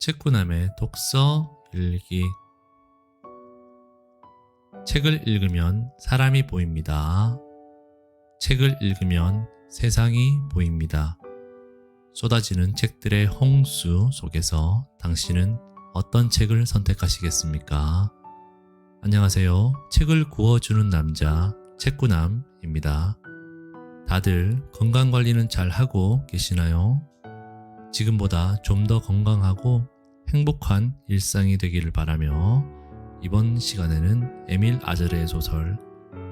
책구남의 독서 일기. 책을 읽으면 사람이 보입니다. 책을 읽으면 세상이 보입니다. 쏟아지는 책들의 홍수 속에서 당신은 어떤 책을 선택하시겠습니까? 안녕하세요. 책을 구워주는 남자 책구남입니다. 다들 건강관리는 잘 하고 계시나요? 지금보다 좀 더 건강하고 행복한 일상이 되기를 바라며 이번 시간에는 에밀 아자르의 소설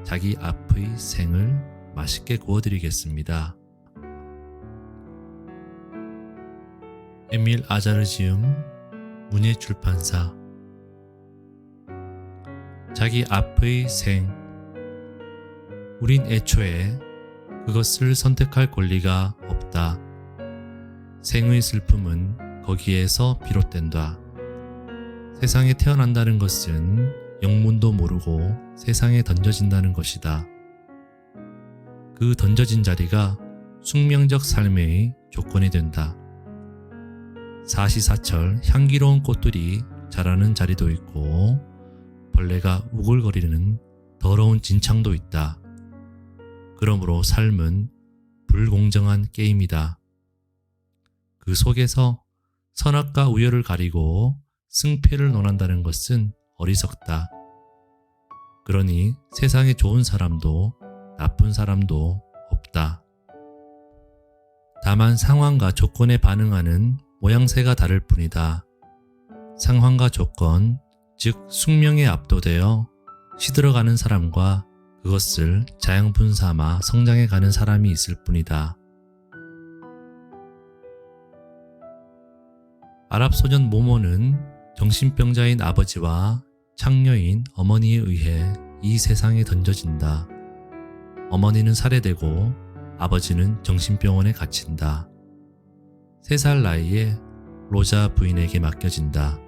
자기 앞의 생을 맛있게 구워드리겠습니다. 에밀 아자르 지음 문예출판사. 자기 앞의 생. 우린 애초에 그것을 선택할 권리가 없다. 생의 슬픔은 거기에서 비롯된다. 세상에 태어난다는 것은 영문도 모르고 세상에 던져진다는 것이다. 그 던져진 자리가 숙명적 삶의 조건이 된다. 사시사철 향기로운 꽃들이 자라는 자리도 있고 벌레가 우글거리는 더러운 진창도 있다. 그러므로 삶은 불공정한 게임이다. 그 속에서 선악과 우열을 가리고 승패를 논한다는 것은 어리석다. 그러니 세상에 좋은 사람도 나쁜 사람도 없다. 다만 상황과 조건에 반응하는 모양새가 다를 뿐이다. 상황과 조건, 즉 숙명에 압도되어 시들어가는 사람과 그것을 자양분 삼아 성장해가는 사람이 있을 뿐이다. 아랍 소년 모모는 정신병자인 아버지와 창녀인 어머니에 의해 이 세상에 던져진다. 어머니는 살해되고 아버지는 정신병원에 갇힌다. 3살 나이에 로자 부인에게 맡겨진다.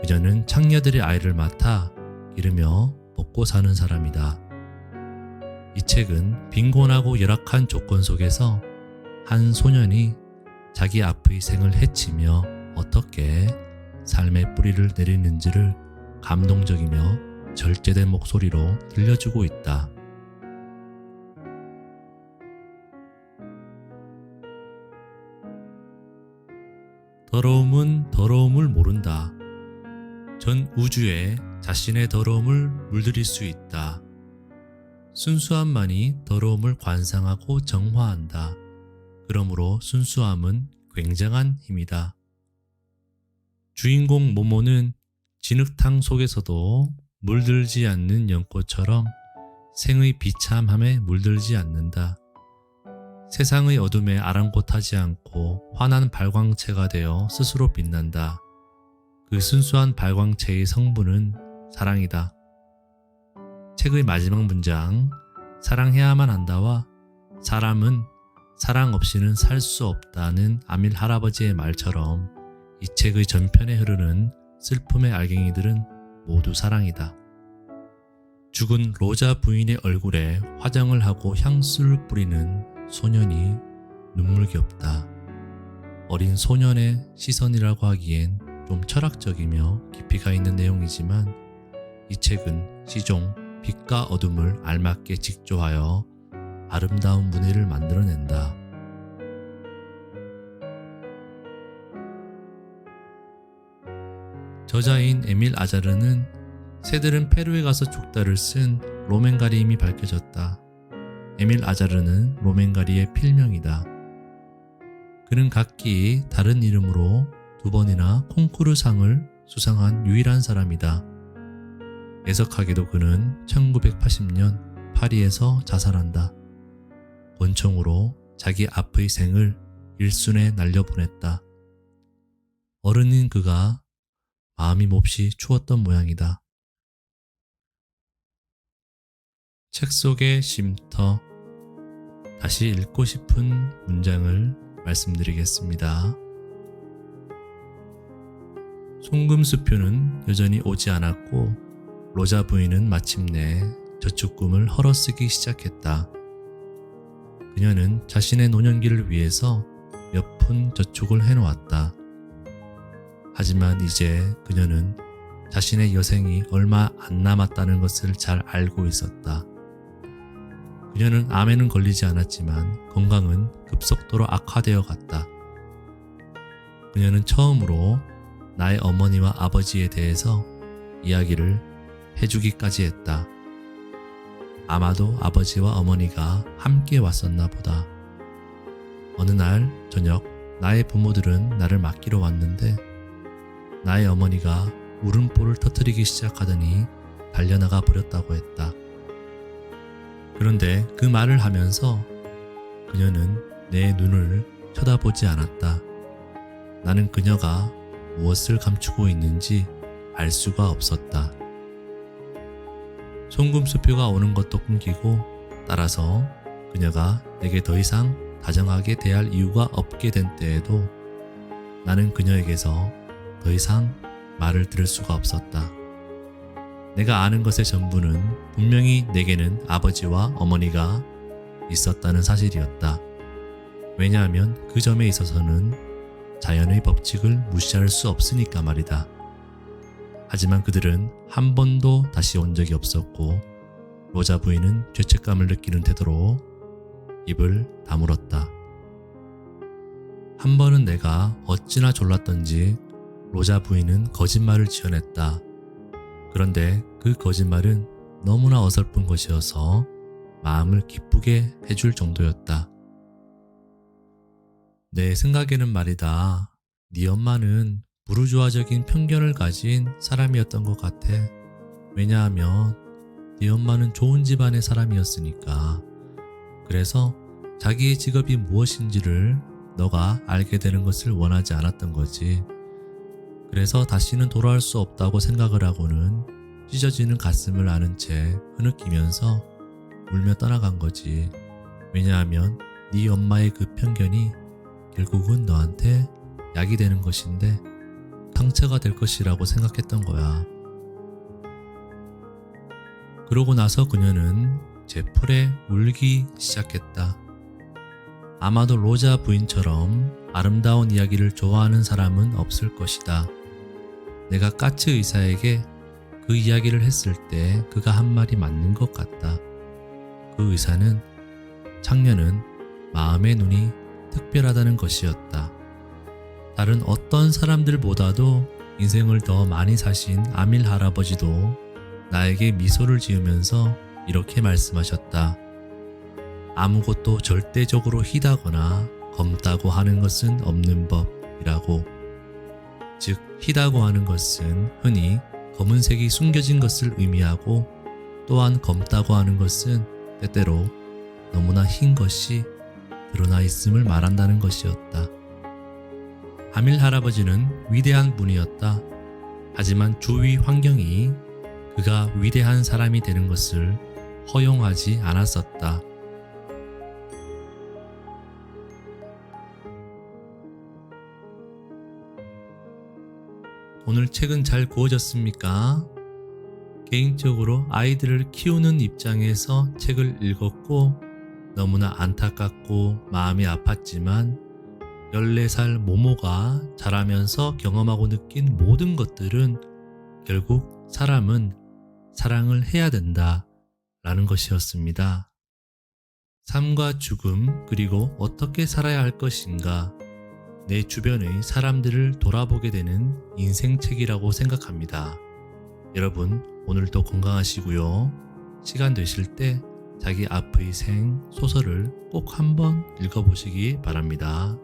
그녀는 창녀들의 아이를 맡아 기르며 먹고 사는 사람이다. 이 책은 빈곤하고 열악한 조건 속에서 한 소년이 자기 앞의 생을 해치며 어떻게 삶의 뿌리를 내리는지를 감동적이며 절제된 목소리로 들려주고 있다. 더러움은 더러움을 모른다. 전 우주에 자신의 더러움을 물들일 수 있다. 순수함만이 더러움을 관상하고 정화한다. 그러므로 순수함은 굉장한 힘이다. 주인공 모모는 진흙탕 속에서도 물들지 않는 연꽃처럼 생의 비참함에 물들지 않는다. 세상의 어둠에 아랑곳하지 않고 환한 발광체가 되어 스스로 빛난다. 그 순수한 발광체의 성분은 사랑이다. 책의 마지막 문장, 사랑해야만 한다와 사람은 사랑 없이는 살 수 없다는 아밀 할아버지의 말처럼 이 책의 전편에 흐르는 슬픔의 알갱이들은 모두 사랑이다. 죽은 로자 부인의 얼굴에 화장을 하고 향수를 뿌리는 소년이 눈물겹다. 어린 소년의 시선이라고 하기엔 좀 철학적이며 깊이가 있는 내용이지만 이 책은 시종 빛과 어둠을 알맞게 직조하여 아름다운 문예를 만들어낸다. 저자인 에밀 아자르는 새들은 페루에 가서 죽다를 쓴 로맨가리임이 밝혀졌다. 에밀 아자르는 로맨가리의 필명이다. 그는 각기 다른 이름으로 2번이나 콩쿠르상을 수상한 유일한 사람이다. 애석하게도 그는 1980년 파리에서 자살한다. 권총으로 자기 앞의 생을 일순에 날려보냈다. 어른인 그가 마음이 몹시 추웠던 모양이다. 책 속의 쉼터. 다시 읽고 싶은 문장을 말씀드리겠습니다. 송금수표는 여전히 오지 않았고 로자 부인은 마침내 저축금을 헐어쓰기 시작했다. 그녀는 자신의 노년기를 위해서 몇 푼 저축을 해놓았다. 하지만 이제 그녀는 자신의 여생이 얼마 안 남았다는 것을 잘 알고 있었다. 그녀는 암에는 걸리지 않았지만 건강은 급속도로 악화되어 갔다. 그녀는 처음으로 나의 어머니와 아버지에 대해서 이야기를 해주기까지 했다. 아마도 아버지와 어머니가 함께 왔었나 보다. 어느 날 저녁 나의 부모들은 나를 맡기러 왔는데 나의 어머니가 울음보를 터뜨리기 시작하더니 달려나가 버렸다고 했다. 그런데 그 말을 하면서 그녀는 내 눈을 쳐다보지 않았다. 나는 그녀가 무엇을 감추고 있는지 알 수가 없었다. 송금수표가 오는 것도 끊기고 따라서 그녀가 내게 더 이상 다정하게 대할 이유가 없게 된 때에도 나는 그녀에게서 더 이상 말을 들을 수가 없었다. 내가 아는 것의 전부는 분명히 내게는 아버지와 어머니가 있었다는 사실이었다. 왜냐하면 그 점에 있어서는 자연의 법칙을 무시할 수 없으니까 말이다. 하지만 그들은 한 번도 다시 온 적이 없었고 로자 부인은 죄책감을 느끼는 태도로 입을 다물었다. 한 번은 내가 어찌나 졸랐던지 로자 부인은 거짓말을 지어냈다. 그런데 그 거짓말은 너무나 어설픈 것이어서 마음을 기쁘게 해줄 정도였다. 내 생각에는 말이다. 네 엄마는 부르주아적인 편견을 가진 사람이었던 것 같아. 왜냐하면 네 엄마는 좋은 집안의 사람이었으니까. 그래서 자기의 직업이 무엇인지를 너가 알게 되는 것을 원하지 않았던 거지. 그래서 다시는 돌아올 수 없다고 생각을 하고는 찢어지는 가슴을 안은 채 흐느끼면서 울며 떠나간 거지. 왜냐하면 네 엄마의 그 편견이 결국은 너한테 약이 되는 것인데 상처가 될 것이라고 생각했던 거야. 그러고 나서 그녀는 제 풀에 울기 시작했다. 아마도 로자 부인처럼 아름다운 이야기를 좋아하는 사람은 없을 것이다. 내가 까츠 의사에게 그 이야기를 했을 때 그가 한 말이 맞는 것 같다. 그 의사는 창녀는 마음의 눈이 특별하다는 것이었다. 다른 어떤 사람들보다도 인생을 더 많이 사신 아밀 할아버지도 나에게 미소를 지으면서 이렇게 말씀하셨다. 아무것도 절대적으로 희다거나 검다고 하는 것은 없는 법이라고. 즉 희다고 하는 것은 흔히 검은색이 숨겨진 것을 의미하고 또한 검다고 하는 것은 때때로 너무나 흰 것이 드러나 있음을 말한다는 것이었다. 아밀 할아버지는 위대한 분이었다. 하지만 주위 환경이 그가 위대한 사람이 되는 것을 허용하지 않았었다. 오늘 책은 잘 구워졌습니까? 개인적으로 아이들을 키우는 입장에서 책을 읽었고 너무나 안타깝고 마음이 아팠지만 14살 모모가 자라면서 경험하고 느낀 모든 것들은 결국 사람은 사랑을 해야 된다 라는 것이었습니다. 삶과 죽음 그리고 어떻게 살아야 할 것인가 내 주변의 사람들을 돌아보게 되는 인생책이라고 생각합니다. 여러분 오늘도 건강하시고요. 시간 되실 때 자기 앞의 생 소설을 꼭 한번 읽어보시기 바랍니다.